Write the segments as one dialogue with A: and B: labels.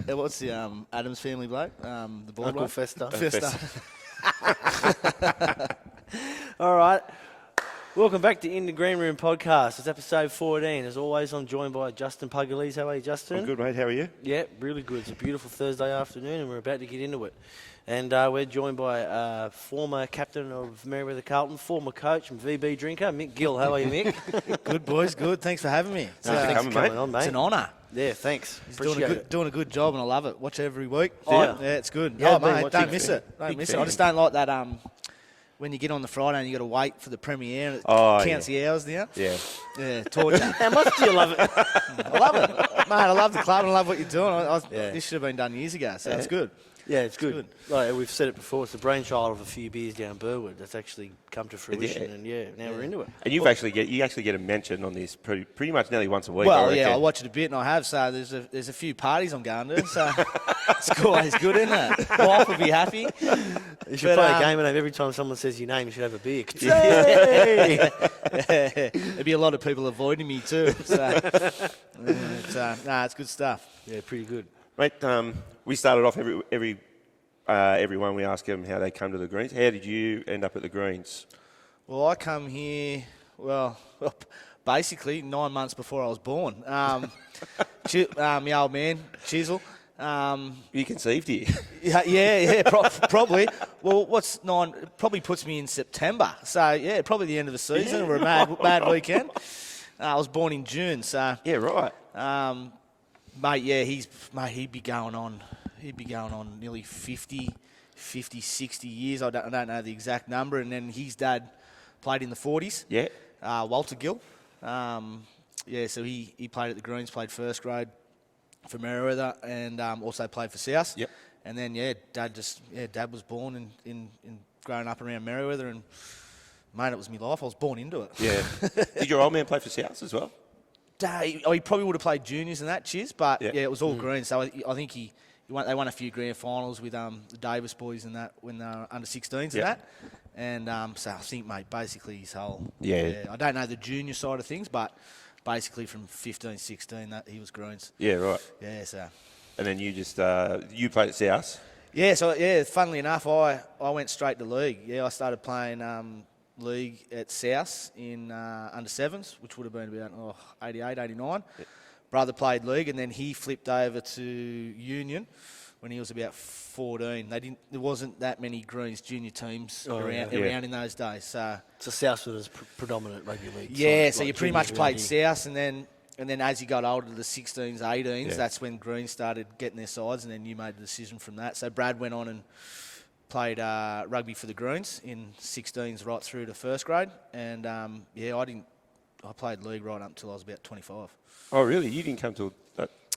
A: What's the Adams family bloke? The board
B: Uncle
A: one?
B: Fester.
A: Fester.
B: All right. Welcome back to In the Green Room podcast. It's episode 14. As always, I'm joined by Justin Pugliese. How are you, Justin?
C: I'm good, mate. How are you?
B: Yeah, really good. It's a beautiful Thursday afternoon, and we're about to get into it. And we're joined by former captain of Merewether Carlton, former coach and VB drinker, Mick Gill. How are you, Mick?
A: Good, boys. Good. Thanks for having me.
B: Thanks for coming on, mate.
A: It's an honour.
B: Yeah, thanks.
A: He's
B: Appreciate
A: doing a good job, and I love it. Watch it every week.
B: Yeah.
A: Yeah, it's good.
B: Yeah,
A: Oh, mate, don't miss
B: fan.
A: it. Don't
B: Big
A: miss it.
B: fan.
A: I just don't like that when you get on the Friday and you got to wait for the premiere and it counts the hours down.
C: Yeah.
A: Yeah, torture.
B: How much do you love it?
A: I love it. Mate, I love the club and I love what you're doing. This should have been done years ago, so it's good.
B: Yeah, it's good. Like we've said it before, it's the brainchild of a few beers down Burwood that's actually come to fruition, and now we're into it.
C: And you actually get a mention on this pretty much nearly once a week.
A: Well, I watch it a bit, and I have. So there's a few parties I'm going to. So it's always good, isn't it? Wife will be happy.
B: You should play a game and every time someone says your name, you should have a beer.
A: There'd be a lot of people avoiding me too. So it's good stuff.
B: Yeah, pretty good.
C: Mate, we started off everyone. We ask them how they come to the Greens. How did you end up at the Greens?
A: Well, I come here. Basically 9 months before I was born. My old man Chisel.
C: You conceived here.
A: Probably. Well, what's 9? It probably puts me in September. So, yeah, probably the end of the season or a mad weekend. I was born in June, so...
C: Yeah, right.
A: Mate, he'd be going on nearly 50, 60 years. I don't know the exact number. And then his dad played in the 40s.
C: Yeah.
A: Walter Gill. So he played at the Greens, played first grade for Merewether, and also played for South.
C: Yep.
A: And then Dad was born in growing up around Merewether, and mate, it was my life. I was born into it.
C: Yeah. Did your old man play for South as well?
A: He probably would have played juniors and that, but it was all green. So I think they won a few grand finals with the Davis boys and that when they were under 16s and that. And so I think, mate, basically his whole I don't know the junior side of things, but basically from 15, 16, that he was Greens.
C: Yeah, right.
A: Yeah, so.
C: And then you just you played at South.
A: Yeah, so funnily enough, I went straight to league. Yeah, I started playing league at South in under sevens, which would have been about 88, 89. Yep. Brother played league, and then he flipped over to Union when he was about 14. There wasn't that many Greens junior teams around in those days. So
B: South was predominant rugby league.
A: Yeah, so you pretty much played South, and then as you got older, the 16s, 18s, that's when Greens started getting their sides, and then you made the decision from that. So Brad went on and played rugby for the Greens in 16s right through to first grade, and I played league right up until I was about 25.
C: Oh, really? You didn't come till...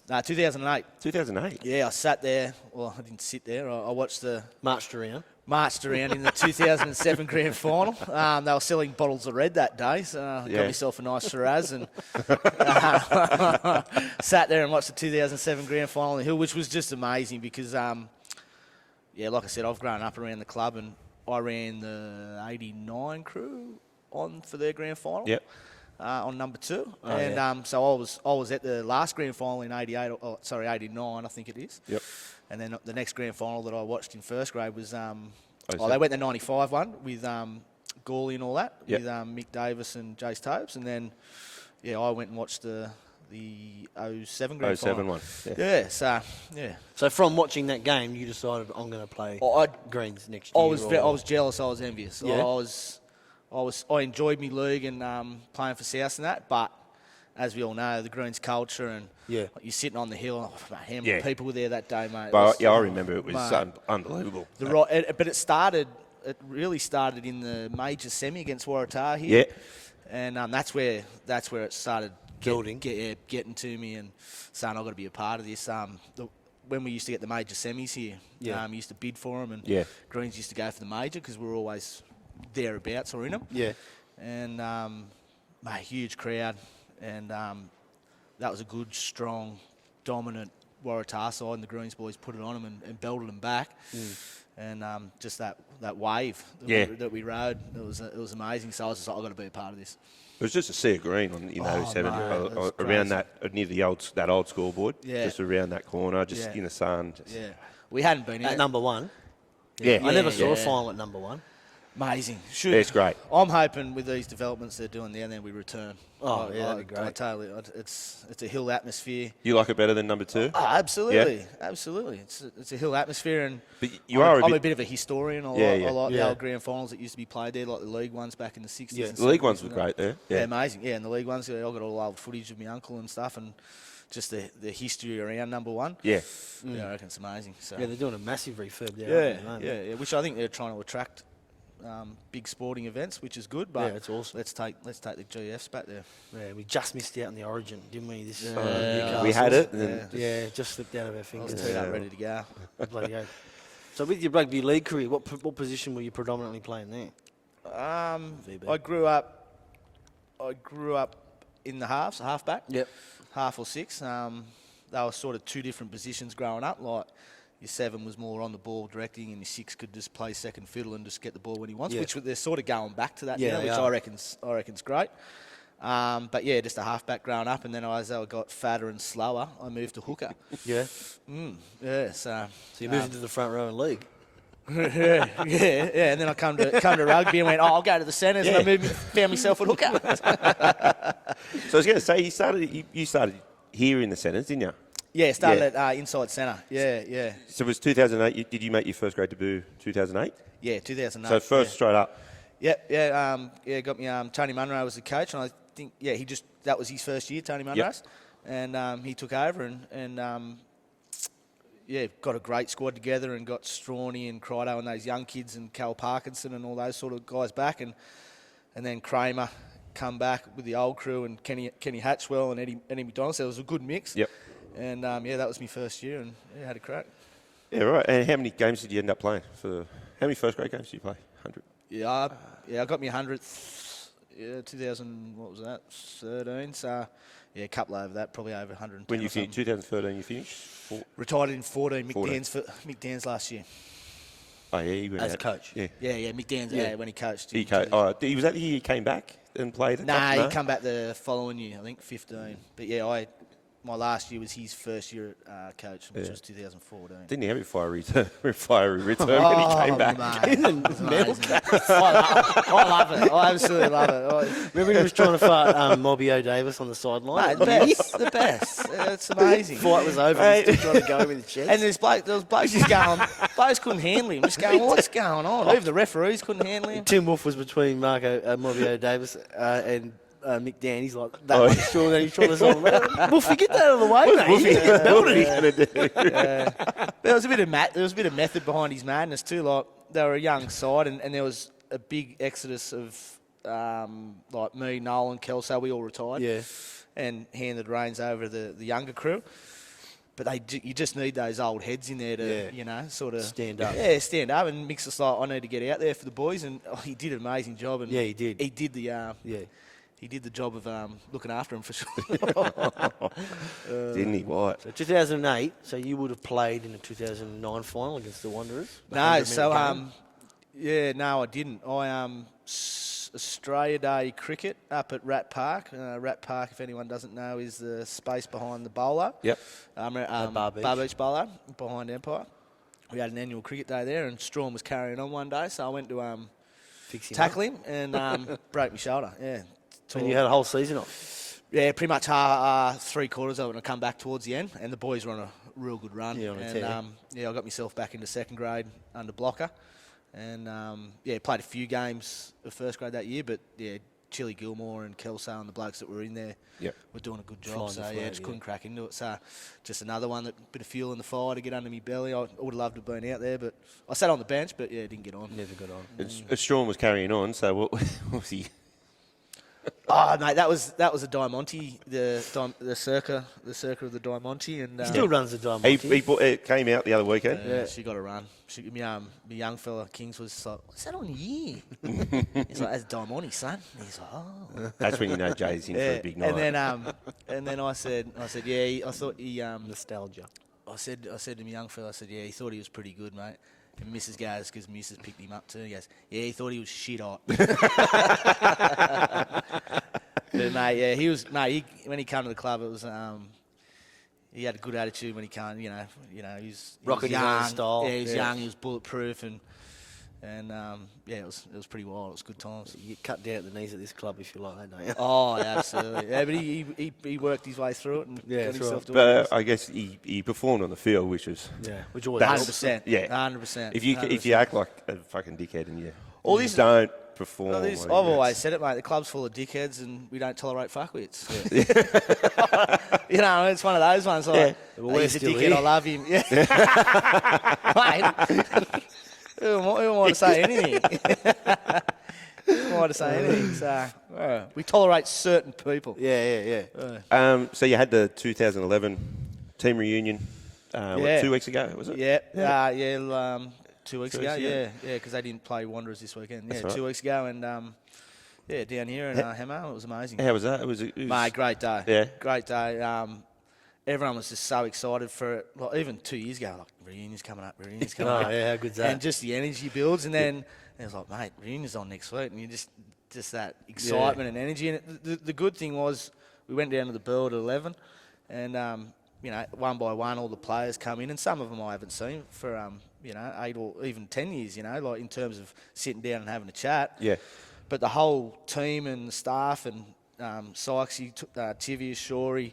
A: 2008.
C: 2008?
A: Yeah, I sat there. Well, I didn't sit there. I watched the...
B: Marched around
A: in the 2007 grand final. They were selling bottles of red that day, so I got myself a nice Shiraz and sat there and watched the 2007 grand final on the hill, which was just amazing because, like I said, I've grown up around the club and I ran the 89 crew on for their grand final.
C: Yep.
A: On number 2, so I was at the last grand final in 89, I think it is.
C: Yep.
A: And then the next grand final that I watched in first grade was they went the 95 one with Gilly and all that with Mick Davis and Jace Tobes, and then I went and watched the 07 grand final.
C: 07 one.
A: Yeah.
B: So from watching that game, you decided I'm going to play Greens next year.
A: I was jealous. I was envious.
B: Yeah.
A: I enjoyed my league and playing for South and that, but as we all know, the Greens culture and you're sitting on the hill. How many people were there that day, mate?
C: I remember it was unbelievable.
A: It really started in the major semi against Waratah here.
C: Yeah.
A: And that's where it started
B: building,
A: getting to me and saying I've got to be a part of this. When we used to get the major semis here, we used to bid for them, and Greens used to go for the major because we were always thereabouts or in them.
B: Yeah.
A: And huge crowd, and that was a good, strong, dominant Waratah side, and the Greens boys put it on them and belted them back. And just that wave that we rode, it was amazing. So I was just like, I've got to be a part of this.
C: It was just a sea of green on in 07,
A: mate, it was
C: around
A: crazy.
C: that near that old scoreboard, just around that corner, just in the sun.
A: Yeah, we hadn't been
B: At
A: out.
B: number one.
C: Yeah.
B: I never saw
A: Yeah.
B: a final at number one.
A: Amazing.
C: Yeah, it's great.
A: I'm hoping with these developments they're doing there, and then we return.
B: Oh, yeah, that'd be great.
A: It's a hill atmosphere.
C: You like it better than number 2?
A: Oh, absolutely, absolutely. It's a hill atmosphere, and
C: But you are
A: I'm a bit of a historian. I like the
B: Yeah.
A: old grand finals that used to be played there, like the league ones back in the 60s.
B: Yeah.
A: And
C: The league
A: 70s
C: ones were
A: and that.
C: great there.
A: Yeah, amazing. Yeah, and the league ones, I got all old footage of my uncle and stuff, and just the history around number one.
C: Yeah.
A: Yeah, I reckon it's amazing. So.
B: Yeah, they're doing a massive refurb there.
A: Yeah,
B: at the moment.
A: yeah, which I think they're trying to attract big sporting events, which is good. But
B: Yeah, it's awesome.
A: Let's take the GFs back there.
B: Yeah, we just missed out on the Origin, didn't we? This
C: We had it. And
A: Yeah.
C: then
B: Yeah, just slipped out of our
A: I was
B: fingers.
A: teed up, ready to go.
B: Bloody hell. So with your rugby league career, what position were you predominantly playing there? VB.
A: I grew up in the halves, halfback.
B: Yep.
A: Half or six. They were sort of two different positions growing up. Like your 7 was more on the ball directing, and your 6 could just play second fiddle and just get the ball when he wants.
B: Yeah.
A: Which they're sort of going back to that
B: Yeah,
A: now,
B: they
A: which
B: are.
A: I reckon's great. But yeah, just a halfback growing up, and then as I got fatter and slower, I moved to hooker.
B: Yeah.
A: Yeah, so
B: So you moved into the front row in league.
A: yeah, and then I come to rugby and went, I'll go to the centres, and I found myself at hooker.
C: So I was going to say, you started here in the centres, didn't you?
A: Yeah, started at inside centre. Yeah.
C: So it was 2008. Did you make your first grade debut 2008?
A: Yeah, 2008.
C: So first straight up.
A: Got me. Tony Munro was the coach, and I think that was his first year, Tony Munro's, and he took over and got a great squad together and got Strawny and Crido and those young kids and Cal Parkinson and all those sort of guys back, and then Kramer come back with the old crew and Kenny Hatchwell and Eddie McDonald. So it was a good mix.
C: Yep.
A: And that was my first year, and had a crack.
C: Yeah, right. And how many games did you end up playing? How many first grade games did you play? 100.
A: I got my 100th. 2000. What was that? 13. So a couple over that, probably over 110.
C: When you finished 2013, you finished.
A: Retired in 14.
C: 14.
A: Mick Dan's last year.
C: Oh yeah, he went
B: As a
C: out.
B: coach.
C: Yeah.
A: Yeah, Mick Dan's when he coached.
C: He was that the year he came back and played?
A: He come back the following year, I think 15. But my last year was his first year coach, which was 2014.
C: Didn't he have a fiery return when he came back?
A: Mate, it was amazing. I love it. I absolutely love it.
B: Remember he was trying to fight Mobbio Davis on the sideline?
A: The best. It's amazing.
B: Fight was over. He was still trying to go with the chest.
A: And there was blokes just going, blokes couldn't handle him. Just going, what's going on? Even the referees couldn't handle him.
B: Tim Wolf was between Mobbio Davis and Mick Dan. He's like, that one's sure that he's trying to solve it. Wolfie, get that out of the way, mate. There was a bit of method behind his madness too. Like they were a young side, and there was a big exodus of like me, Noel, Kelso. We all retired. Yeah.
A: And handed the reins over to the younger crew. But you just need those old heads in there to, sort of
B: stand up.
A: Yeah, stand up. And Mick's just like, I need to get out there for the boys. And he did an amazing job. And
B: Yeah, he did.
A: He did the he did the job of looking after him for sure.
C: Didn't he? What?
B: So 2008, so you would have played in the 2009 final against the Wanderers?
A: No, so no, I didn't. Australia Day cricket up at Rat Park. Rat Park, if anyone doesn't know, is the space behind the bowler.
C: Yep.
B: Bar Beach.
A: Bar Beach bowler behind Empire. We had an annual cricket day there, and Strawn was carrying on one day, so I went to tackle him and broke my shoulder. Yeah.
B: And you had a whole season off?
A: Yeah, pretty much 3/4 of it, and I come back towards the end, and the boys were on a real good run.
B: Yeah, on a
A: and
B: tear.
A: I got myself back into second grade under blocker, and played a few games of first grade that year, but Chili Gilmore and Kelso and the blokes that were in there were doing a good job.
B: Flying
A: So
B: the flag,
A: just couldn't crack into it. So just another one, bit of fuel in the fire to get under my belly. I would have loved to have been out there, but I sat on the bench, but didn't get on.
B: Never got on.
C: Strawn was carrying on, so what was he?
A: Oh, mate, that was a Diamante, the circa of the Diamante, and
B: He still runs the Diamond.
C: It came out the other weekend.
A: she got a run. My young fella Kings was like, "What's that on you?" He's like, "That's Diamante, son." And he's like, "Oh."
C: That's when you know Jay's in for a big night.
A: And then I said, yeah. I thought he
B: Nostalgia.
A: I said to my young fella, I said, yeah, he thought he was pretty good, mate. And Mrs. goes, because Mrs. picked him up too. He goes, yeah, he thought he was shit hot. But mate, yeah, he was, mate. When he came to the club, it was he had a good attitude when he came. You know, he was
B: Rocking his
A: young.
B: own style.
A: Yeah, he was young. He was bulletproof, and yeah, it was pretty wild. It was good times.
B: You get cut down at the knees at this club if you like that, don't you?
A: Oh, yeah, absolutely. Yeah, but he worked his way through it and
B: Yeah,
A: got
B: that's
A: himself
B: right.
A: to
C: But I guess he performed on the field, which was
B: Which always helps.
A: 100%.
C: Yeah.
A: 100%.
C: if you
A: 100%.
C: act like a fucking dickhead and you
A: All this-
C: don't perform.
A: Well, I've
C: like,
A: always said it, mate. The club's full of dickheads, and we don't tolerate fuckwits. You know, it's one of those ones. Like,
B: Well,
A: oh,
B: we're
A: he's a
B: still
A: dickhead.
B: here.
A: I love him. Yeah, mate. Who want to say anything? Who want to say anything? So we tolerate certain people.
B: Yeah.
C: So you had the 2011 team reunion.
A: Yeah.
C: 2 weeks ago, was it?
A: Yeah. 2 weeks
C: 2
A: ago.
C: weeks ago.
A: Yeah, because they didn't play Wanderers this weekend. Yeah,
C: That's right.
A: 2 weeks ago, and down here in Hemmo, it was amazing.
C: How was that? It was
A: Mate, great day.
C: Yeah.
A: Great day. Everyone was just so excited for it. Like, even 2 years ago, like, reunion's coming up.
B: Oh, yeah, how good's that?
A: And just the energy builds. And then it was like, mate, reunion's on next week. And you just that excitement and energy. And the good thing was we went down to the Burl at 11. And, one by one, all the players come in. And some of them I haven't seen for, 8 or even 10 years, like in terms of sitting down and having a chat.
C: Yeah.
A: But the whole team and the staff and Sykesy, Tivia, Shorey,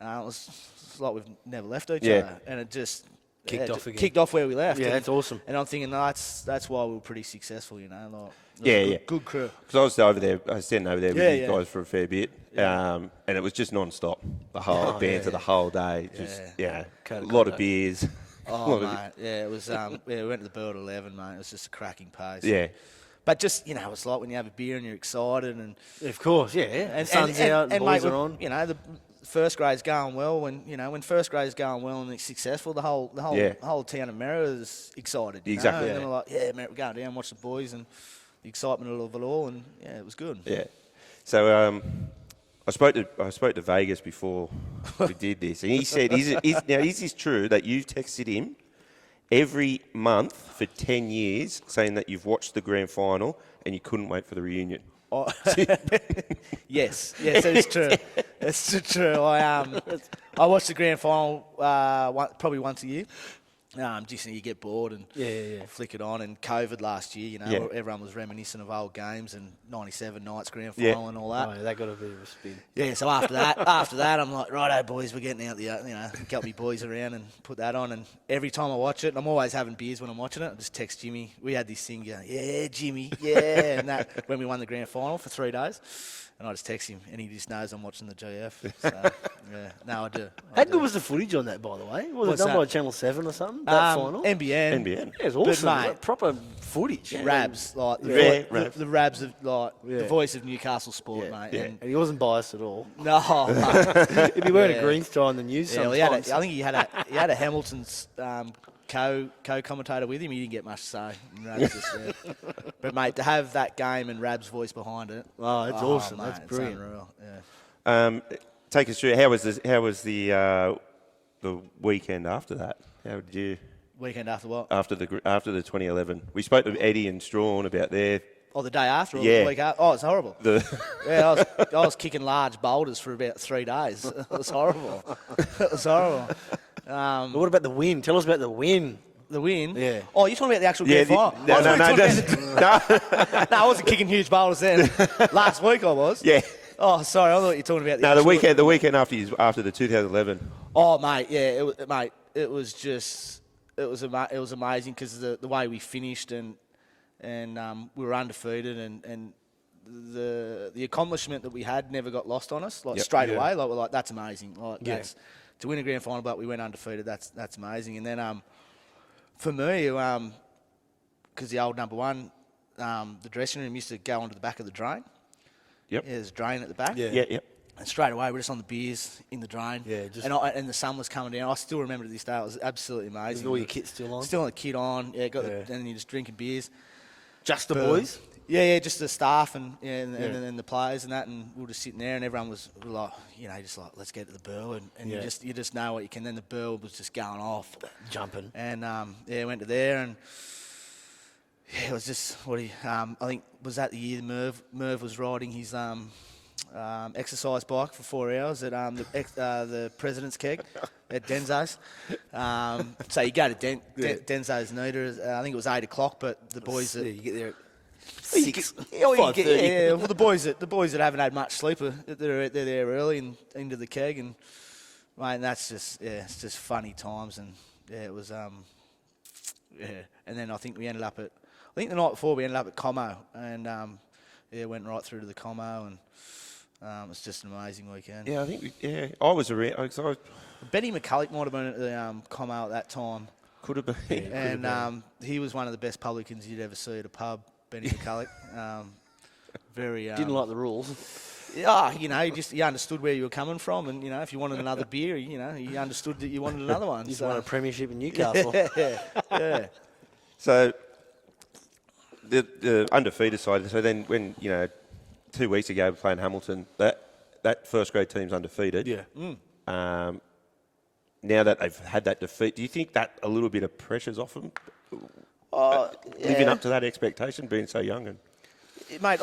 A: it was like we've never left each other. And it just
B: Kicked off again.
A: Kicked off where we left.
B: Yeah,
A: and,
B: that's awesome.
A: And I'm thinking, no, that's why we were pretty successful, Like, it was
C: Yeah.
A: Good crew.
C: Because I was over there, I was standing over there with you
A: Yeah.
C: guys for a fair bit, and it was just non-stop. The whole banter, the whole day. Just, a lot of beers.
A: Oh, mate. Yeah, it was, we went to the Bird 11, mate. It was just a cracking pace.
C: Yeah.
A: But just, it's like when you have a beer and you're excited and...
B: Of course, yeah. And sun's out and boys
A: mate,
B: are on.
A: The first grade's going well. When first grade's going well and it's successful, the whole town of Merriwa is excited.
C: Exactly.
A: And then we're like, Merriwa, we're going down, watch the boys and the excitement of it all, and it was good.
C: Yeah. So I spoke to Vegas before we did this, and he said, "Is this true that you've texted him every month for 10 years saying that you've watched the grand final and you couldn't wait for the reunion?"
A: Oh, yes, it's true. It's true. I watch the grand final probably once a year. Just you get bored and flick it on. And COVID last year, everyone was reminiscing of old games and '97 Knights grand final and all that.
B: Oh, yeah, that got a bit of a spin.
A: Yeah, so after that, I'm like, righto, boys, we're getting out the, get me boys around and put that on. And every time I watch it, I'm always having beers when I'm watching it. I just text Jimmy. We had this thing going, yeah, Jimmy, yeah, and that when we won the grand final for 3 days. And I just text him, and he just knows I'm watching the GF. So, no, I do.
B: How good was the footage on that, by the way? Was
A: What's
B: it done
A: that?
B: by Channel 7 or something, that final?
A: NBN.
B: Yeah, it was awesome.
A: But, mate,
B: like, proper footage.
A: Rabs, like the Rabs of the voice of Newcastle sport, mate.
B: Yeah. And he wasn't biased at all.
A: No, mate.
B: He'd be wearing a green tie on the news
A: well,
B: sometimes.
A: I think he had a Hamilton's co-commentator with him. He didn't get much to say. Rabs just, but mate, to have that game and Rab's voice behind it,
B: oh, it's awesome.
A: Mate,
B: That's
A: it's
B: brilliant.
A: unreal. Yeah.
C: Take us through. How was the weekend after that? How did you?
A: Weekend after what?
C: After the 2011, we spoke to Eddie and Strawn about their.
A: Oh, the day after or
C: Yeah.
A: the week after? Oh, it's horrible. I was kicking large boulders for about 3 days. It was horrible. It was horrible.
B: But what about the win? Tell us about the win.
A: The win?
B: Yeah.
A: Oh, you're talking about the actual grand final?
C: No.
A: No, I wasn't kicking huge boulders then. Last week I was.
C: Yeah.
A: Oh, sorry, I thought you were talking about the
C: No,
A: actual...
C: the weekend after the 2011.
A: Oh, mate, yeah, it was just... It was amazing because the way we finished and we were undefeated and the accomplishment that we had never got lost on us, straight away. Like, we're like, that's amazing. Like, that's... To win a grand final, but we went undefeated. That's amazing. And then for me, because the old number one, the dressing room used to go onto the back of the drain.
C: Yep.
A: Yeah, there's a drain at the back.
C: Yeah.
A: And straight away, we're just on the beers in the drain.
B: Yeah,
A: and the sun was coming down. I still remember to this day. It was absolutely amazing.
B: All your kit still on?
A: Still on the kit on. Yeah, and then you're just drinking beers.
B: Just the boys?
A: Yeah, just the staff and the players and that, and we were just sitting there, and everyone was like, just like, let's get to the burl, and you just know what you can. Then the burl was just going off,
B: jumping,
A: and went to there, and it was just I think was that the year Merv was riding his exercise bike for 4 hours at the President's Keg at Denzo's. So you go to Denzo's Nita. I think it was 8 o'clock, but the boys
B: you get there.
A: 6, 5:30. Well, the boys that haven't had much sleep, they're there early and into the keg, and mate, and that's just it's just funny times, and it was and then I think the night before we ended up at Como, and went right through to the Como, and it was just an amazing weekend.
C: Yeah, I think I was around.
A: Benny McCulloch might have been at the Como at that time.
C: Could have been,
A: and he was one of the best publicans you'd ever see at a pub. Benny McCulloch, very
B: didn't like the rules.
A: Yeah, he understood where you were coming from, and if you wanted another beer, he understood that you wanted another one.
B: You just won a premiership in Newcastle.
A: Yeah.
C: So the undefeated side. So then when 2 weeks ago we're playing Hamilton, that first grade team's undefeated.
B: Yeah.
C: Now that they've had that defeat, do you think that a little bit of pressure's off them? Living up to that expectation, being so young, and
A: mate,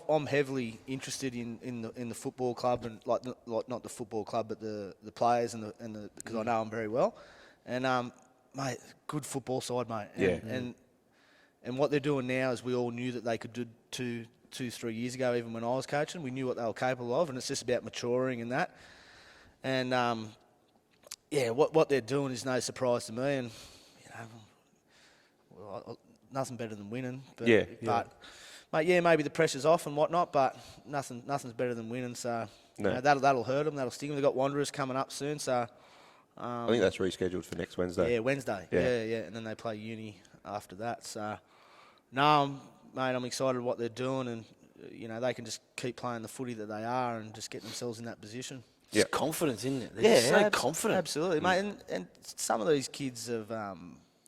A: I'm heavily interested in the football club, and like not the football club, but the players and the because I know them very well, and mate, good football side, mate, and what they're doing now is we all knew that they could do 2-3 years ago, even when I was coaching, we knew what they were capable of, and it's just about maturing and that, and what they're doing is no surprise to me, and nothing better than winning. But mate, maybe the pressure's off and whatnot, but nothing's better than winning. So that'll hurt them. That'll sting them. They've got Wanderers coming up soon. So
C: I think that's rescheduled for next Wednesday.
A: Yeah, Wednesday. Yeah, and then they play Uni after that. So no, mate, I'm excited what they're doing, and they can just keep playing the footy that they are and just get themselves in that position.
B: It's confidence, isn't it? They're just so confident.
A: Absolutely, mate. And some of these kids have.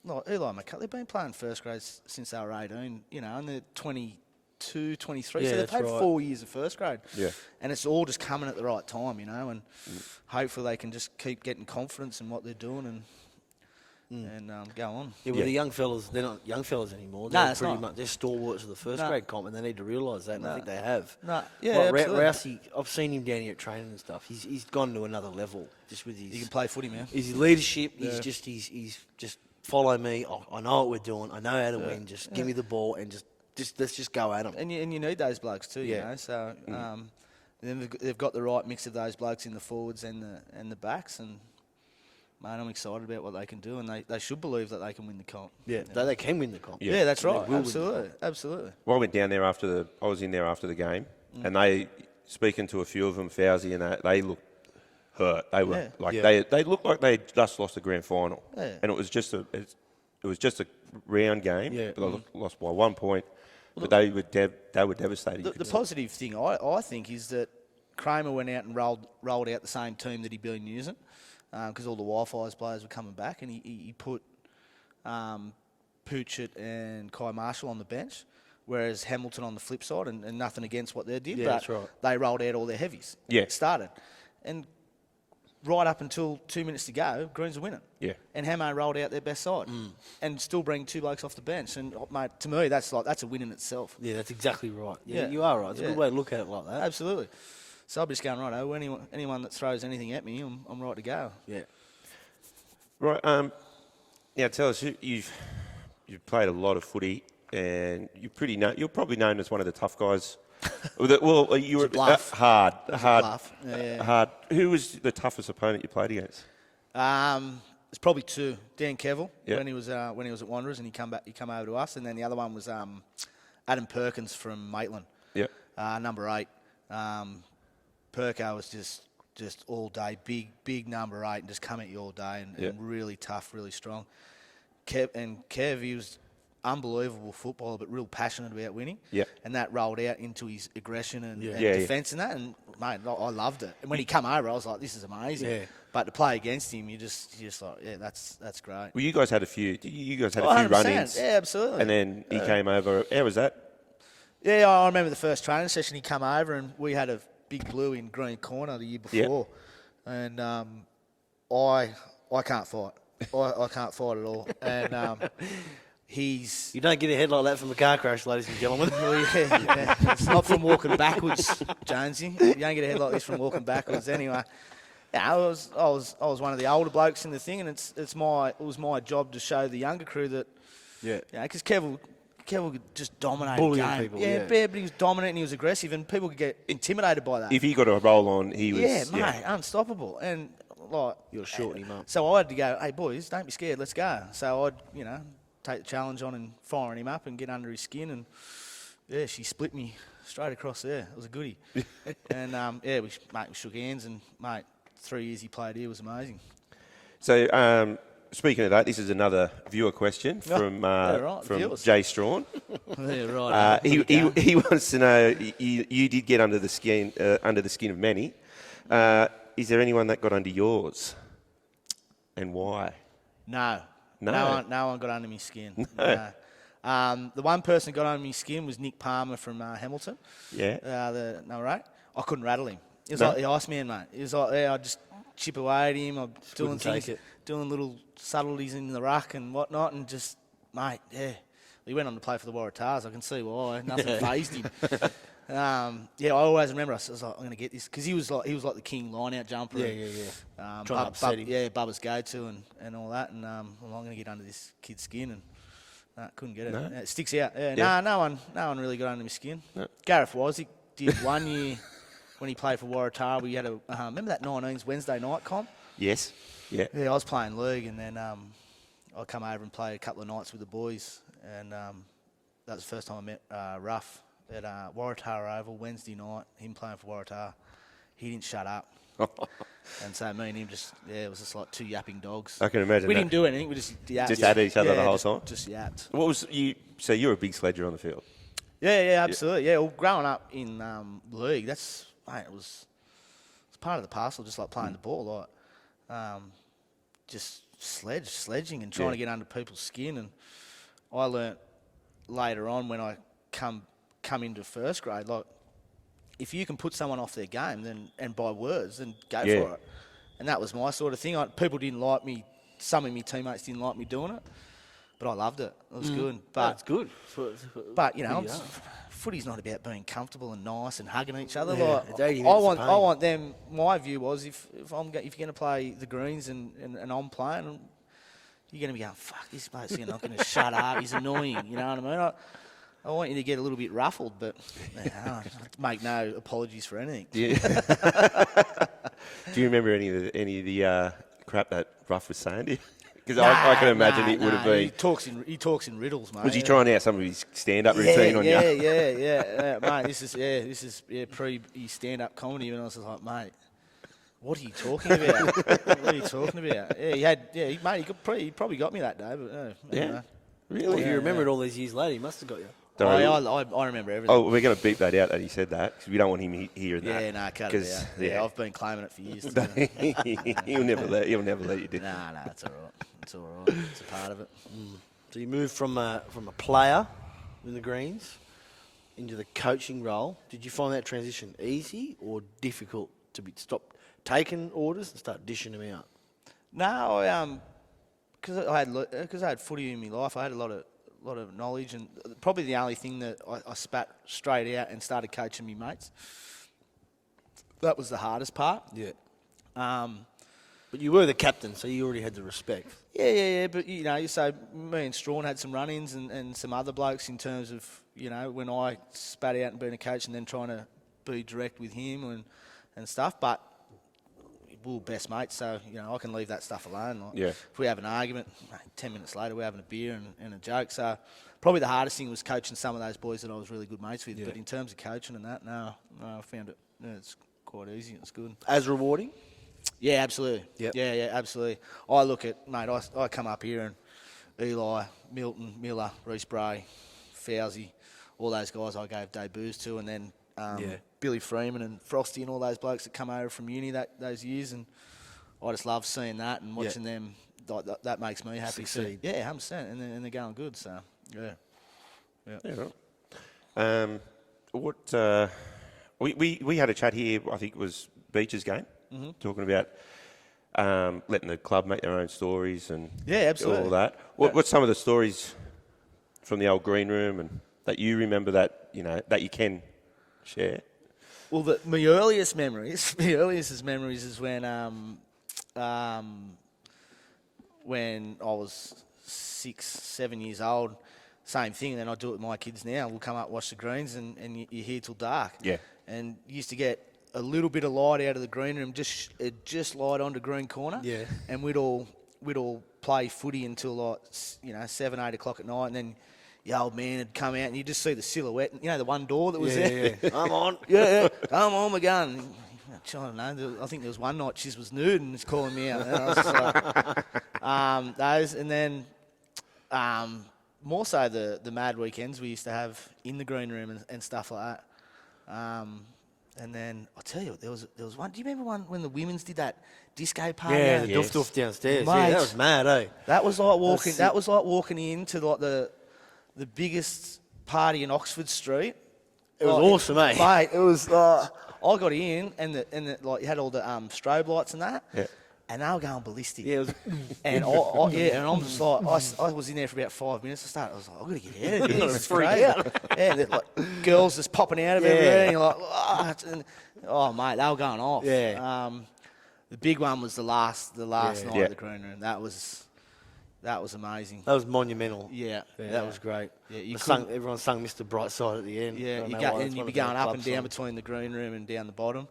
A: Like Eli McCulloch, they've been playing first grade since they were 18, and they're 22, 23, so they've played 4 years of first grade.
C: Yeah.
A: And it's all just coming at the right time, and hopefully they can just keep getting confidence in what they're doing and go on.
B: Yeah, well, the young fellas, they're not young fellas anymore. They're pretty much they're stalwarts of the first grade comp, and they need to realise that, and I think they have. Rousey, I've seen him down here at training and stuff. He's gone to another level just with his.
A: He can play footy, man.
B: His leadership. He's just. Follow me. I know what we're doing. I know how to win. Just give me the ball and just let's just go at them.
A: And you need those blokes too, So then they've got the right mix of those blokes in the forwards and the backs. And mate, I'm excited about what they can do, and they should believe that they can win the comp.
B: Yeah, they can win the comp.
A: Yeah, that's right. Absolutely.
C: Well, I went down there I was in there after the game, and they speaking to a few of them, Fauzi and that, they looked hurt. They were they looked like they just lost the grand final, and it was just a round game.
A: Yeah.
C: But they lost by 1 point. But they were devastating.
A: The positive thing I think is that Kramer went out and rolled out the same team that he'd been using, because all the Wi-Fi's players were coming back, and he put Poochett and Kai Marshall on the bench, whereas Hamilton on the flip side, and nothing against what they did, but
B: that's right.
A: they rolled out all their heavies.
C: Yeah.
A: It started. And right up until 2 minutes to go, Greens are winning.
C: Yeah.
A: And Hamo rolled out their best side and still bring 2 blokes off the bench. And, mate, to me, that's a win in itself.
B: Yeah, that's exactly right. Yeah, you are right. It's a good way to look at it like that.
A: Absolutely. So I'm just going, right, anyone that throws anything at me, I'm right to go.
B: Yeah.
C: Right. Now, tell us, you've played a lot of footy, and you're probably known as one of the tough guys. Well, you were hard. Hard. Who was the toughest opponent you played against?
A: It's probably 2. Dan Kevill when he was at Wanderers, and he come over to us, and then the other one was Adam Perkins from Maitland.
C: Yeah.
A: Number 8. Perko was just all day, big number 8, and just come at you all day, and really tough, really strong. Kev, he was unbelievable footballer, but real passionate about winning. Yeah. And that rolled out into his aggression and defence and that. And mate, I loved it. And when he come over, I was like, this is amazing. Yeah. But to play against him, you just like, that's great.
C: Well, you guys had a few. Run-ins.
A: Yeah, absolutely.
C: And then he came over. How was that?
A: Yeah, I remember the first training session. He come over and we had a big blue in green corner the year before, and I can't fight. I can't fight at all, and he's...
B: You don't get a head like that from a car crash, ladies and gentlemen.
A: yeah. It's not from walking backwards, Jonesy. You don't get a head like this from walking backwards anyway. Yeah, I was one of the older blokes in the thing, and it was my job to show the younger crew that, because Kev could just dominate
B: bullying
A: the game.
B: people.
A: Yeah, but he was dominant and he was aggressive, and people could get intimidated by that.
C: If he got a roll on, he was...
A: Yeah, mate, unstoppable. And like,
B: you're shorting him up.
A: So I had to go, hey boys, don't be scared, let's go. So I'd take the challenge on and firing him up and get under his skin, and she split me straight across there. It was a goodie. And we shook hands, and mate, 3 years he played here was amazing.
C: So speaking of that, this is another viewer question from Jay Strawn.
A: Yeah, right.
C: He wants to know, you did get under the skin of many. Is there anyone that got under yours, and why?
A: No one got under my skin. No. The one person that got under my skin was Nick Palmer from Hamilton.
C: Yeah.
A: The number 8. I couldn't rattle him. He was like the Iceman, mate. He was like, I'd just chip away at him. I'm doing things, doing little subtleties in the ruck and whatnot, and just, mate, He went on to play for the Waratahs. I can see why. Nothing fazed him. I always remember. I was like, I'm going to get this, because he was like the king line-out jumper.
B: Trying to upset him.
A: Yeah, Bubba's go-to and all that. And I'm going to get under this kid's skin, and couldn't get it.
C: No?
A: It sticks out. No one really got under my skin. No. Gareth Wasik did 1 year when he played for Waratah. We had remember that 19s Wednesday night comp?
C: Yes. Yeah.
A: Yeah, I was playing league, and then I come over and played a couple of nights with the boys, and that was the first time I met Ruff at Waratah Oval Wednesday night. Him playing for Waratah, he didn't shut up, and so me and him it was just like two yapping dogs.
C: I can imagine.
A: We didn't do anything. We just yapped.
C: Just at each other the whole time.
A: Just yapped.
C: What was you? So you were a big sledger on the field.
A: Yeah, absolutely. Yeah, well, growing up in league, it was part of the parcel, just like playing the ball, just sledging and trying to get under people's skin. And I learnt later on when I come into first grade, like, if you can put someone off their game, and by words, then go for it. And that was my sort of thing. People didn't like me. Some of my teammates didn't like me doing it, but I loved it. It was good. But
B: it's good.
A: But footy's not about being comfortable and nice and hugging each other.
B: Yeah,
A: I want them. My view was, if you're going to play the greens and I'm playing, you're going to be going, fuck, this bloke's not going to shut up. He's annoying. You know what I mean? I want you to get a little bit ruffled, but make no apologies for anything.
C: Yeah. Do you remember any of the crap that Ruff was saying to you? Because I can imagine it would have been.
A: He talks in riddles, mate.
C: Was he trying out some of his stand-up routine on you?
A: Yeah, mate. This is pre his stand-up comedy, and I was like, mate, what are you talking about? What are you talking about? He probably got me that day, but
B: yeah, really. Well, if you remember it all these years later, he must have got you.
A: I remember everything.
C: Oh, we're going to beep that out that he said that, because we don't want him hearing that.
A: Yeah, cut it out. Yeah, I've been claiming it for years.
C: He'll never let you do.
A: Nah, it's all right. It's all right. It's a part of it.
B: So you moved from a player in the Greens into the coaching role. Did you find that transition easy or difficult to stop taking orders and start dishing them out?
A: No, because I had footy in my life, I had a lot of knowledge, and probably the only thing that I spat straight out and started coaching me mates. That was the hardest part.
B: Yeah. But you were the captain, so you already had the respect.
A: Yeah. But, so me and Strawn had some run-ins and some other blokes in terms of, when I spat out and being a coach and then trying to be direct with him and stuff. But we were best mates, so, I can leave that stuff alone. If we have an argument, 10 minutes later we're having a beer and a joke. So probably the hardest thing was coaching some of those boys that I was really good mates with. Yeah. But in terms of coaching and that, no, I found it, it's quite easy. It's good.
B: As rewarding?
A: Yeah, absolutely.
B: Yep.
A: Yeah, absolutely. I look at, mate, I come up here and Eli, Milton, Miller, Reece Bray, Fowsy, all those guys I gave debuts to, and then Billy Freeman and Frosty and all those blokes that come over from uni those years, and I just love seeing that and watching them. That makes me happy.
B: Succeed.
A: Yeah, 100%, and they're going good. So yeah.
C: Right. We had a chat here, I think it was Beach's game, talking about letting the club make their own stories and
A: absolutely.
C: all that. What's some of the stories from the old green room and that you remember that you can share?
A: Well, my earliest memories is when I was 6, 7 years old. Same thing, and then I do it with my kids now. We'll come up, watch the greens, and you're here till dark.
C: Yeah.
A: And you used to get a little bit of light out of the green room, just light onto green corner.
B: Yeah.
A: And we'd all play footy until 7, 8 o'clock at night, and then the old man would come out, and you just see the silhouette. The one door that was there.
B: Yeah. I'm on.
A: Yeah, come on, my gun. I don't know. I think there was one night she was nude and was calling me out. And I was just like, those, and then more so the mad weekends we used to have in the green room and stuff like that. And then I'll tell you, there was one. Do you remember one when the women's did that disco party?
B: Yeah, the doof downstairs.
A: Mate,
B: yeah, that was mad, eh?
A: That was like walking. That was like walking into like the biggest party in Oxford Street.
B: It was awesome, eh?
A: Mate, it was. I got in and you had all the strobe lights and that.
C: Yeah.
A: And they were going ballistic.
B: Yeah, it was.
A: And and I'm just like, I was in there for about 5 minutes. I was like, I've got to get out of here. This is crazy. Yeah, and like girls just popping out of everywhere. And you're like, oh mate, they were going off.
B: Yeah.
A: The big one was the last night of the green room. That was amazing.
B: That was monumental.
A: Yeah.
B: That was great.
A: Yeah,
B: everyone sung Mr. Brightside at the end.
A: Yeah, you'd be going up and down between the green room and down the bottom.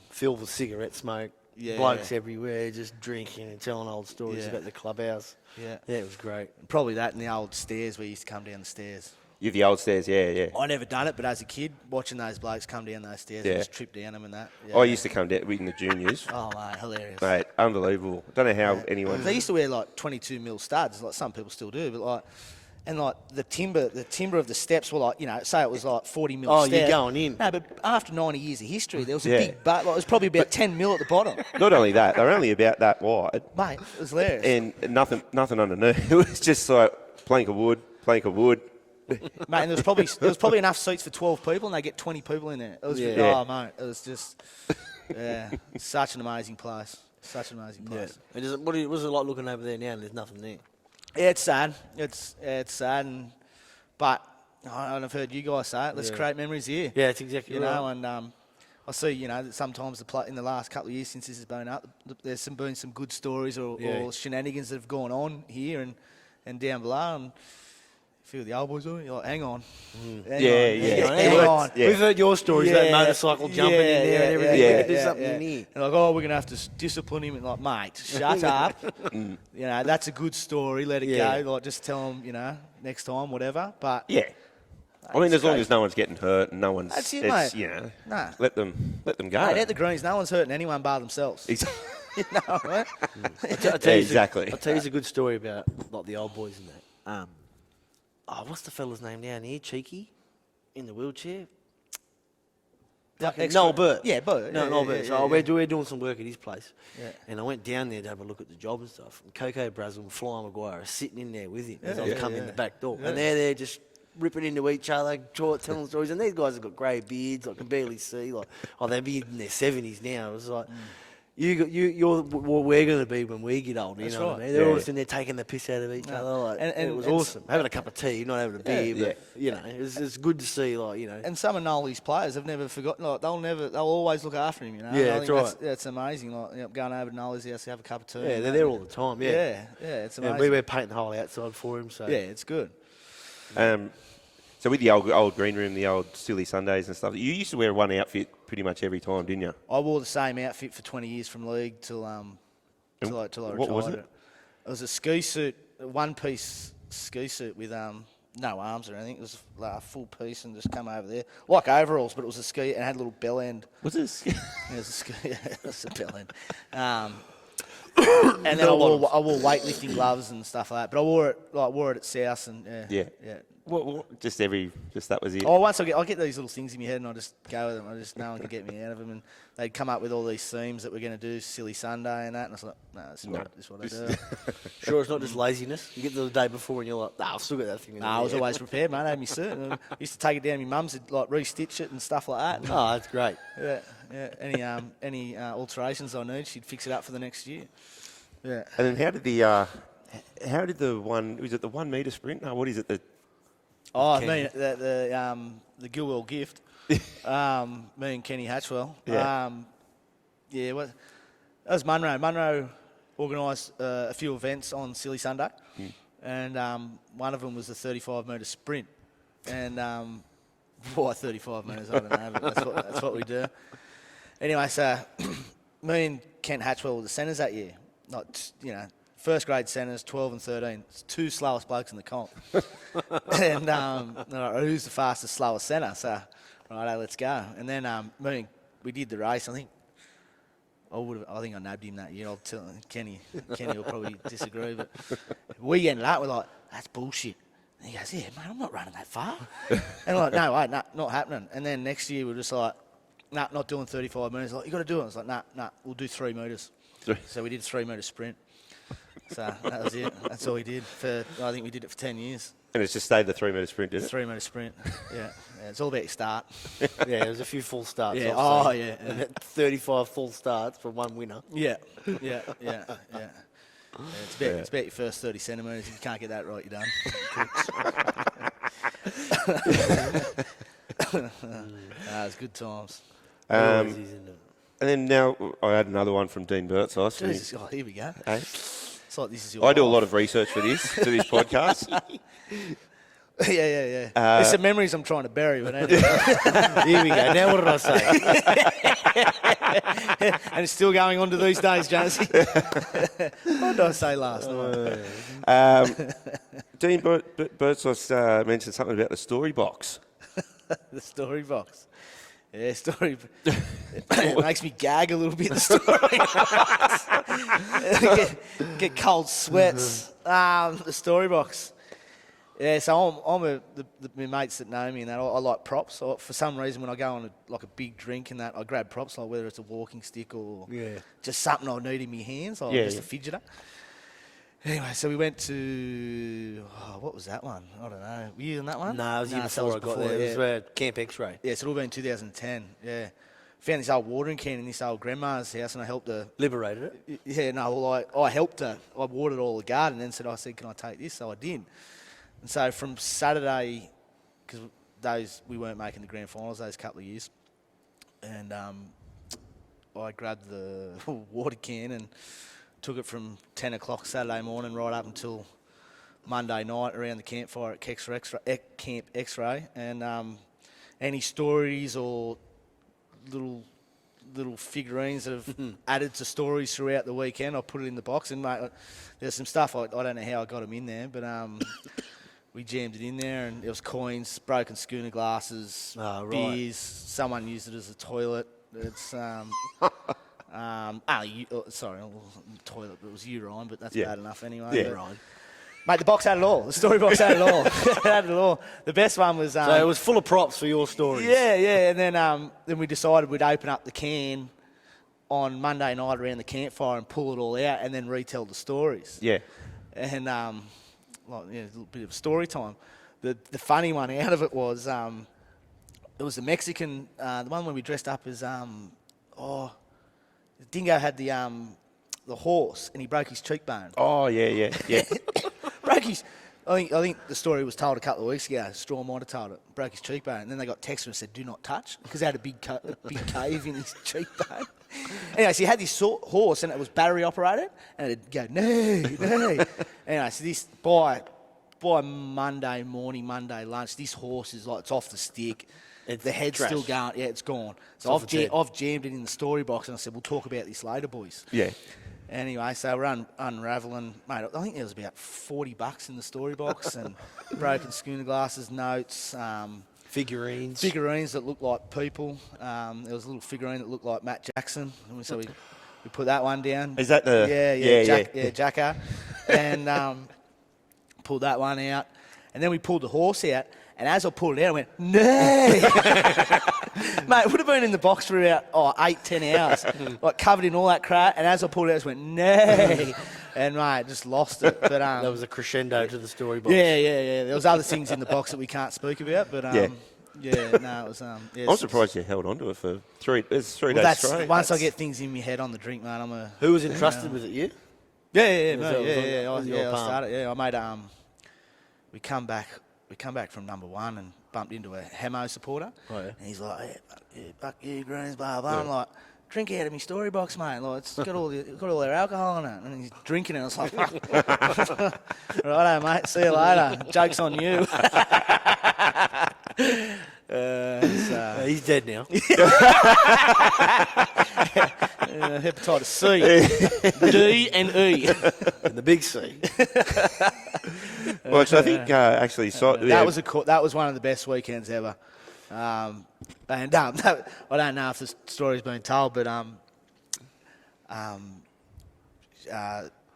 B: Filled with cigarette smoke.
A: Yeah.
B: Blokes everywhere just drinking and telling old stories about the clubhouse.
A: Yeah.
B: Yeah, it was great.
A: Probably that and the old stairs where you used to come down the stairs.
C: You have the old stairs, yeah.
A: I never done it, but as a kid, watching those blokes come down those stairs, I just trip down them and that. Yeah.
C: I used to come down in the juniors.
A: Oh, mate, hilarious.
C: Mate, unbelievable. I don't know how anyone...
A: They used to wear like 22 mil studs, like some people still do, but like... And like the timber of the steps were like, say it was like 40 mil.
B: Oh,
A: step.
B: you're going in.
A: No, but after 90 years of history, there was a big butt. Like, it was probably about 10 mil at the bottom.
C: Not only that, they're only about that wide.
A: Mate, it was hilarious.
C: And nothing underneath. It was just like plank of wood.
A: Mate, and there was probably enough seats for 12 people, and they get 20 people in there. It was oh mate, it was just such an amazing place. Such an amazing place.
B: Yeah. What was it like looking over there now and there's nothing there?
A: Yeah, it's sad. It's sad, but I've heard you guys say it. Let's create memories here.
B: Yeah, it's exactly right.
A: And I see, that sometimes in the last couple of years since this has been up, there's been some good stories or shenanigans that have gone on here and down below. And a few of the old boys are, you're like, hang on. Hang on.
B: Yeah. We've heard your stories, that motorcycle jumping in there and everything. We could do something in here.
A: And like, we're going to have to discipline him. And like, mate, shut up. That's a good story. Let it go. Like, just tell him, next time, whatever. But
C: yeah. I mean, as long as no one's getting hurt and no one's...
A: That's it, mate.
C: Nah. Let them go.
A: Mate, at the Greens, no one's hurting anyone bar themselves. Right?
C: Exactly.
B: I'll tell you a good story about like the old boys and that. What's the fella's name down here? Cheeky? In the wheelchair? Noel Burt.
A: Yeah, Burt.
B: Noel Burt.
A: So
B: we're doing some work at his place.
A: Yeah.
B: And I went down there to have a look at the job and stuff. And Coco Brazel and Fly Maguire are sitting in there with him as I was coming in the back door. Yeah. And they're there just ripping into each other, telling stories. And these guys have got grey beards. I can barely see. They'll be in their 70s now. It was like... You're what we're going to be when we get older, you know what I mean? They're all sitting there taking the piss out of each other. And it was awesome. Having a cup of tea, not having a beer, but, it's good to see,
A: And some of Nolly's players have never forgotten, they'll always look after him,
B: Yeah, that's right.
A: That's amazing, going over to Nolly's house to have a cup of tea.
B: Yeah, they're there all the time,
A: Yeah, it's amazing.
B: And we're painting the whole outside for him, so...
A: Yeah, it's good.
C: So with the old green room, the old silly Sundays and stuff, you used to wear one outfit pretty much every time, didn't you?
A: I wore the same outfit for 20 years from league till I retired.
C: What was it?
A: It was a ski suit, a one-piece ski suit with no arms or anything. It was like a full piece and just come over there. Like overalls, but it was a ski and had a little bell end.
C: What's this?
A: It was a ski, it was a bell end. And then I wore weightlifting gloves and stuff like that. But I wore it at South and
C: Just that was it.
A: Oh, once I get these little things in my head and I just go with them. No one can get me out of them. And they'd come up with all these themes that we're going to do, Silly Sunday and that. And I was like, no, this is what I do.
B: Sure, it's not just laziness. You get to the day before and you're like, I've still got that thing in
A: I was always prepared, mate. I had my suit. And I used to take it down to my mum's and like re-stitch it and stuff like that.
B: Oh, that's great.
A: Yeah. Any alterations I need, she'd fix it up for the next year. Yeah.
C: And then how did the 1 metre sprint? No, what is it?
A: I mean the Gilwell gift. Me and Kenny Hatchwell.
C: Yeah.
A: That was Munro. Munro organised a few events on Silly Sunday, and one of them was the 35-metre sprint. And why 35 metres? I don't know, but that's what we do. Anyway, so me and Kent Hatchwell were the centres that year. First grade centres, 12 and 13. It's two slowest blokes in the comp. And who's the fastest, slowest centre? So, righto, let's go. And then we did the race. I think I nabbed him that year. I'll tell Kenny will probably disagree, but we ended up with like, that's bullshit. And he goes, yeah, mate, I'm not running that far. And I'm like, no, wait, not happening. And then next year we're just like, nah, not doing 35 metres. Like, you got to do it. I was like, nah, we'll do 3 metres. So we did a 3-metre sprint. So that was it. That's all we did. I think we did it for 10 years.
C: And it's just stayed the 3-metre sprint, did it?
A: 3-metre sprint. Yeah. It's all about your start.
B: Yeah, there's a few full starts.
A: Yeah.
B: And 35 full starts for one winner.
A: Yeah. It's about your first 30 centimetres. If you can't get that right, you're done. It was good times.
C: And then now I had another one from Dean Birdseye.
A: Jesus, here we go.
C: Hey?
A: It's like this is your
C: I do a
A: life.
C: lot of research for this podcast.
A: Yeah. There's some memories I'm trying to bury, but anyway.
B: Here we go. Now what did I say?
A: And it's still going on to these days, Jonesy. What did I say last night?
C: Dean Birdseye mentioned something about the story box.
A: The story box. Yeah, story. It makes me gag a little bit, the story box. get cold sweats. The story box. Yeah, so my mates that know me and that, I like props. So for some reason, when I go on a big drink and that, I grab props, like whether it's a walking stick or just something I need in my hands, or just a fidgeter. Anyway, so we went to, what was that one? I don't know. Were you in that one?
B: No, it was year before I got there. It was Camp X-Ray.
A: Yeah, so it would have been 2010, yeah. Found this old watering can in this old grandma's house and I helped her.
B: Liberated it?
A: Yeah, no, well, I helped her. I watered all the garden and then I said, can I take this? So I did. And so from Saturday, because we weren't making the grand finals those couple of years, and I grabbed the water can and took it from 10 o'clock Saturday morning right up until Monday night around the campfire at Camp X-Ray. And any stories or little figurines that have added to stories throughout the weekend, I put it in the box. And, mate, there's some stuff, I don't know how I got them in there, but we jammed it in there, and it was coins, broken schooner glasses, beers. Someone used it as a toilet. It's... sorry, toilet, but it was urine, but that's bad enough anyway.
C: Yeah,
A: Ryan. Mate, the box had it all. The story box had it all. It had it all. The best one was...
B: so it was full of props for your stories.
A: Yeah, and then we decided we'd open up the can on Monday night around the campfire and pull it all out and then retell the stories.
C: Yeah.
A: And, a little bit of story time. The funny one out of it was, it was the Mexican, the one where we dressed up as, Dingo had the horse and he broke his cheekbone.
C: Oh, yeah.
A: Broke his... I think the story was told a couple of weeks ago. Straw might have told it. Broke his cheekbone. And then they got text and said, do not touch, because they had a big cave in his cheekbone. Anyway, so he had this horse and it was battery operated and it'd go, no. Anyway, so this, by Monday morning, Monday lunch, this horse is like, it's off the stick. The head's still going. Yeah, it's gone. So I've jammed it in the story box and I said, we'll talk about this later, boys.
C: Yeah.
A: Anyway, so we're unravelling. Mate, I think there was about $40 in the story box and broken schooner glasses, notes.
B: Figurines
A: that looked like people. There was a little figurine that looked like Matt Jackson. So we put that one down.
C: Is that the...
A: Yeah, Jacko. And pulled that one out. And then we pulled the horse out, and as I pulled it out, I went, nay! Mate, it would have been in the box for about 8-10 hours, like covered in all that crap, and as I pulled it out, I just went, nay! And, mate, just lost it. But
B: that was a crescendo to the story box.
A: Yeah. There was other things in the box that we can't speak about, but... it was...
C: I'm surprised you held on to it for 3 days straight.
A: Once I get things in my head on the drink, mate, I'm a...
B: Who was entrusted with it, you?
A: I started. Yeah, I made... We come back from number 1 and bumped into a Hemo supporter.
B: Oh, yeah.
A: And he's like, fuck you, Greens, blah, blah. I'm like, drink out of my story box, mate. Like, it's got all their alcohol in it. And he's drinking it. I was like, righto, mate. See you later. Joke's on you.
B: He's dead now.
A: Hepatitis C, D and E.
B: And the big C.
C: Well, so I think actually...
A: that was one of the best weekends ever. I don't know if the story's been told, but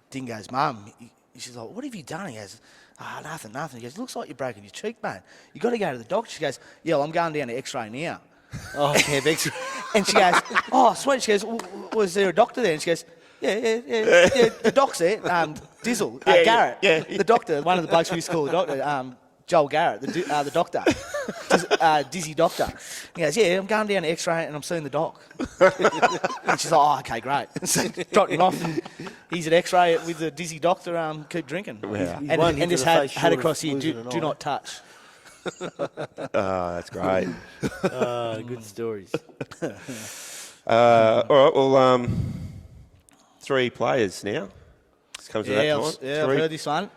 A: Dingo's mum, she's like, what have you done? He goes, nothing. He goes, looks like you're breaking your cheek, mate. You got to go to the doctor. She goes, yeah, well, I'm going down to X-ray now.
B: Oh, yeah, X-ray.
A: And she goes, oh, sweet. She goes, was there a doctor there? And she goes, yeah, the doc's there, Dizzle, Garrett, the doctor, one of the blokes we used to call the doctor, Joel Garrett, the doctor, Dizzy doctor. He goes, yeah, I'm going down to X-ray and I'm seeing the doc. And she's like, oh, okay, great. So dropped him off and he's at X-ray with the Dizzy doctor, keep drinking.
C: Wow.
A: And just had across here, do not touch.
C: That's great.
B: Good stories.
C: All right, well, 3 players now. It's come to that time.
A: I've heard this one.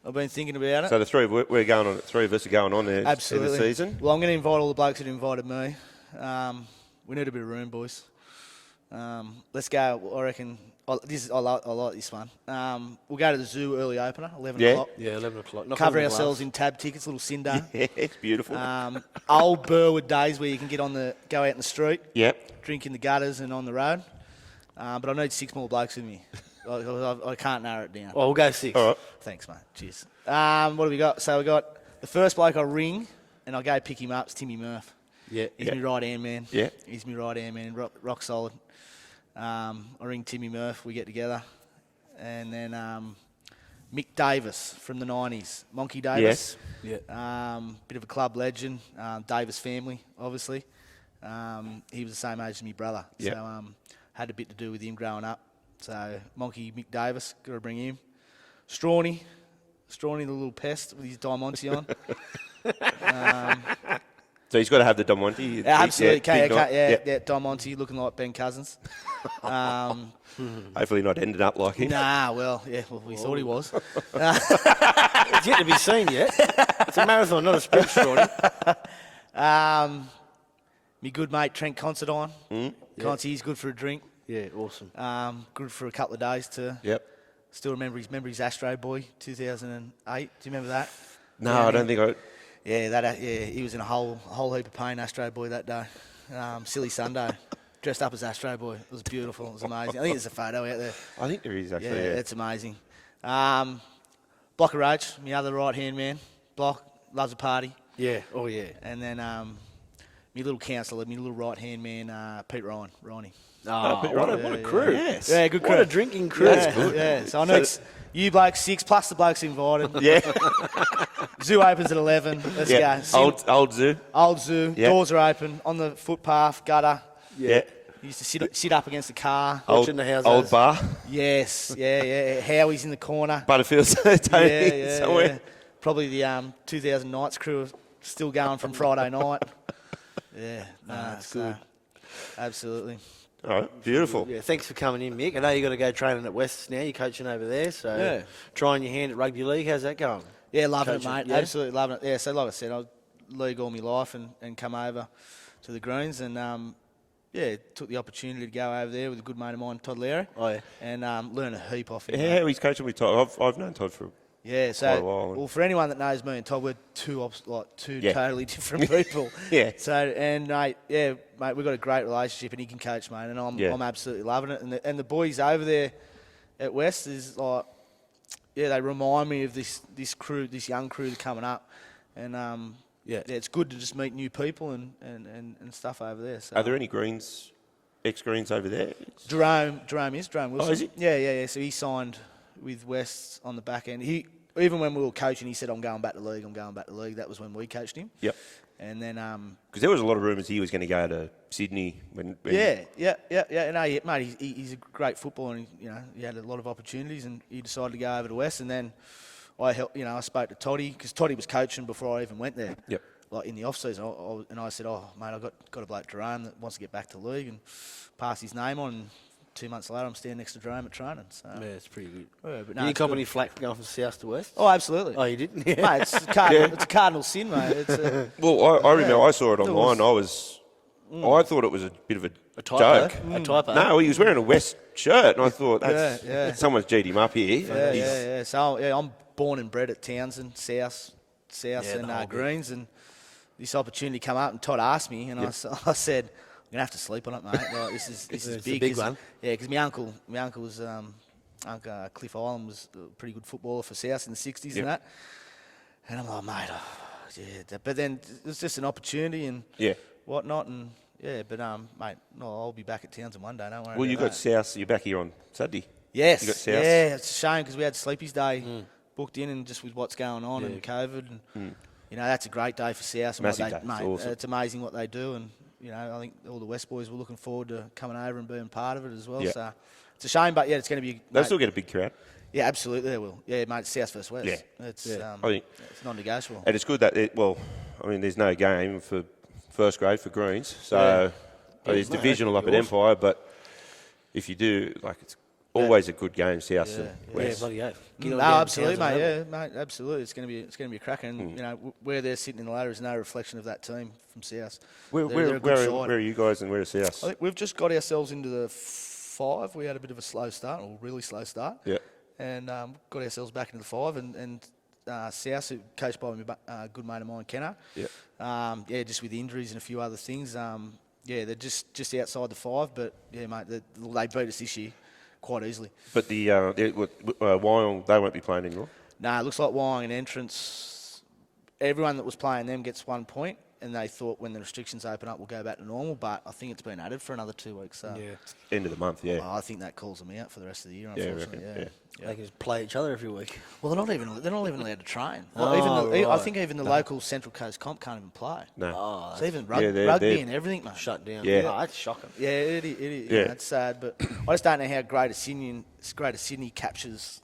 A: I've been thinking about it.
C: So the 3 of us are going on there.
A: Absolutely.
C: In the season.
A: Well, I'm going to invite all the blokes that invited me. We need a bit of room, boys. Let's go. I reckon. I like this one. We'll go to the zoo early opener, 11 o'clock.
B: Yeah, 11 o'clock.
A: Cover ourselves in tab tickets, little cinder.
C: Yeah, it's beautiful.
A: Old Burwood days where you can go out in the street.
C: Yep.
A: Drink in the gutters and on the road. But I need 6 more blokes with me. I can't narrow it down.
B: Well, we'll go 6.
C: All right.
A: Thanks, mate. Cheers. What have we got? So we got the first bloke I ring and I go pick him up. It's Timmy Murph.
B: Yeah.
A: He's my right-hand man.
C: Yeah.
A: He's my right-hand man. Rock solid. I ring Timmy Murph. We get together. And then Mick Davis from the 90s. Monkey Davis.
B: Yes. Yeah.
A: Bit of a club legend. Davis family, obviously. He was the same age as my brother.
C: Yep.
A: So had a bit to do with him growing up. So Monkey Mick Davis, got to bring him. Strawny, the little pest with his Diamante on.
C: So he's got to have the Diamante.
A: Absolutely, Diamante looking like Ben Cousins.
C: Hopefully not ended up like him.
A: We thought he was.
B: It's yet to be seen yet. It's a marathon, not a sprint, Strawny.
A: My good mate Trent Considine. He's good for a drink.
B: Yeah, awesome.
A: Good for a couple of days too.
C: Yep.
A: Still remember his Astro Boy 2008. Do you remember that?
C: No, I don't think I.
A: Yeah, he was in a whole heap of pain, Astro Boy, that day. Silly Sunday, dressed up as Astro Boy. It was beautiful. It was amazing. I think there's a photo out there.
C: I think there is actually.
A: Yeah, it's amazing. Blocker Roach, my other right hand man. Block loves a party.
B: Yeah. Oh yeah.
A: And then my little counsellor, my little right hand man, Pete Ronnie.
B: Oh, what a crew.
C: Yes.
A: Yeah, good crew.
B: What a drinking crew.
A: That's good. Yeah, so I need you blokes 6 plus the blokes invited.
C: Yeah.
A: Zoo opens at 11. Let's go.
C: Old zoo.
A: Old zoo.
C: Yeah.
A: Doors are open. On the footpath, gutter.
C: Yeah.
A: Used to sit up against the car.
B: Watching the houses.
C: Old bar.
A: Yes. Yeah. Howie's in the corner.
C: Butterfield's Tony somewhere.
A: Yeah. Probably the 2000 Nights crew are still going from Friday night. Yeah.
B: That's good.
A: Absolutely.
C: All right, beautiful.
B: Yeah, thanks for coming in, Mick. I know you've got to go training at Wests now. You're coaching over there, so trying your hand at Rugby League. How's that going?
A: Yeah, loving it, mate.
B: Yeah?
A: Absolutely loving it. Yeah, so like I said, I was league all my life and come over to the Greens and, took the opportunity to go over there with a good mate of mine, Todd Lowry.
B: Oh, yeah.
A: And learn a heap off him.
C: Yeah, he's coaching with Todd. I've known Todd for quite a while.
A: Well, for anyone that knows me and Todd, we're two totally different people.
C: Yeah.
A: So, and mate, we've got a great relationship, and he can coach, mate, and I'm absolutely loving it. And the boys over there at West is like, they remind me of this crew, this young crew that's coming up, and it's good to just meet new people and stuff over there. So.
C: Are there any ex-Greens over there?
A: Jerome Wilson.
C: Oh, is he?
A: Yeah. So he signed with West on the back end. Even when we were coaching, he said, I'm going back to league. That was when we coached him.
C: Yep.
A: And then...
C: Because there was a lot of rumours he was going to go to Sydney.
A: Yeah. No, mate, he's a great footballer, and he had a lot of opportunities, and he decided to go over to West. And then I spoke to Toddy, because Toddy was coaching before I even went there.
C: Yep.
A: Like in the off season, and I said, mate, I've got a bloke Jerome that wants to get back to league, and passed his name on. And 2 months later, I'm standing next to Jerome at training. So.
B: Yeah, it's pretty good.
A: Yeah, but
B: Did you cop any flack for going from south to west?
A: Oh, absolutely.
B: Oh, you didn't?
A: Yeah. Mate, it's a cardinal sin, mate.
C: Well, I remember I saw it online. I thought it was a bit of a
B: typo?
C: joke.
B: A typo?
C: No, he was wearing a West shirt, and I thought, someone's G'd him up here.
A: Yeah. So, I'm born and bred at Townsend, South and Greens, and this opportunity come up, and Todd asked me, and I said, I'm going to have to sleep on it, mate. Like, this is big.
B: A big one.
A: Yeah, because my uncle was, Uncle Cliff Island was a pretty good footballer for South in the 60s and that. And I'm like, mate, but then it's just an opportunity and whatnot, and mate, I'll be back at Townsend one day, don't worry.
C: Well, you got South, you're back here on Saturday.
A: Yes.
C: You got South.
A: Yeah, it's a shame because we had Sleepy's Day booked in, and just with what's going on and COVID, and that's a great day for South.
C: Massive day. Mate, awesome.
A: It's amazing what they do, and I think all the West boys were looking forward to coming over and being part of it as well. Yeah. So it's a shame, but it's going to be.
C: They'll still get a big crowd.
A: Yeah, absolutely they will. Yeah, mate, it's South versus West.
C: Yeah,
A: it's
C: I think
A: it's non-negotiable.
C: And it's good that there's no game for first grade for Greens, so it's divisional up at Empire. But if you do, it's always a good game, South and West.
B: Yeah, bloody oath.
A: Absolutely, mate. Yeah, mate, absolutely. It's going to be a cracker, and where they're sitting in the ladder is no reflection of that team from South.
C: Where are you guys, and where is South?
A: I think we've just got ourselves into the 5. We had a bit of a slow start, or really slow start.
C: Yeah.
A: And got ourselves back into the 5, and South, coached by a good mate of mine, Kenner. Yeah. Just with injuries and a few other things. They're just outside the 5, but mate, they beat us this year quite easily.
C: But the Wyong, they won't be playing anymore?
A: Nah, it looks like Wyong and Entrance, everyone that was playing them gets 1 point, and they thought when the restrictions open up, we'll go back to normal, but I think it's been added for another 2 weeks. So.
C: Yeah. End of the month, yeah.
A: Well, I think that calls them out for the rest of the year, unfortunately.
B: They can just play each other every week.
A: Well, they're not even allowed to train.
B: Right.
A: I think even the local Central Coast comp can't even play.
C: No.
A: So even rugby and everything, mate.
B: Shut down.
C: Yeah.
B: Oh, that's shocking.
A: Yeah, it is. Yeah. It's sad, but I just don't know how Greater Sydney captures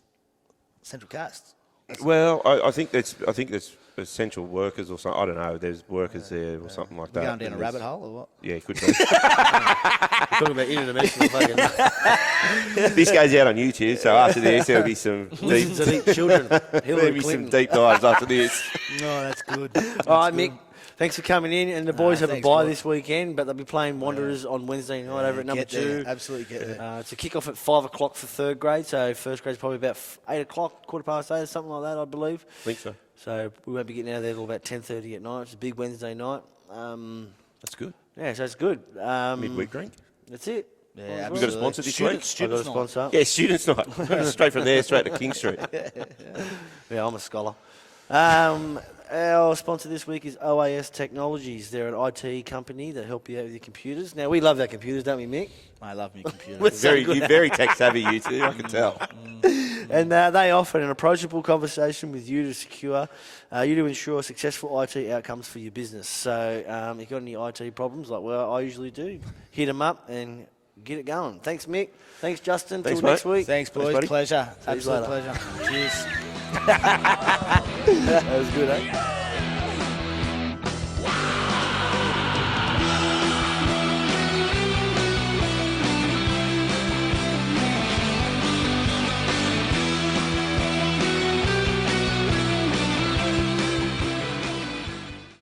A: Central Coast.
C: I think that's essential workers or something. I don't know. There's workers there or something like that.
A: Going down a rabbit hole or what?
C: Yeah, could be.
B: We're talking about interdimensional fucking.
C: This goes out on YouTube, so after this there'll be some deep
B: children.
C: There'll be some deep dives after this.
A: No, that's good.
B: All right, Mick. Thanks for coming in, and the boys have a bye this weekend, but they'll be playing Wanderers on Wednesday night over at number 2.
A: Absolutely get there.
B: It's a kick-off at 5 o'clock for 3rd grade, so first grade's probably about 8 o'clock, 8:15, something like that, I believe.
C: I think so.
B: So we won't be getting out of there till about 10:30 at night. It's a big Wednesday night.
C: That's good.
B: Yeah, so it's good.
C: Midweek drink.
B: That's it.
A: Yeah,
C: absolutely. Got a sponsor this week?
B: I got a sponsor.
C: Yeah, Students' Night. Straight from there, straight to King Street.
B: Yeah, I'm a scholar. Our sponsor this week is OAS Technologies. They're an IT company that help you out with your computers. Now, we love our computers, don't we, Mick?
A: I love my computer.
C: You're very tech-savvy, you two, I can tell.
B: And they offer an approachable conversation with you to secure, you to ensure successful IT outcomes for your business. So if you've got any IT problems, like I usually do, hit them up and get it going. Thanks, Mick. Thanks, Justin. Till next week.
A: Thanks, boys.
C: Thanks,
A: pleasure. Absolute pleasure. Cheers.
B: That was good, eh?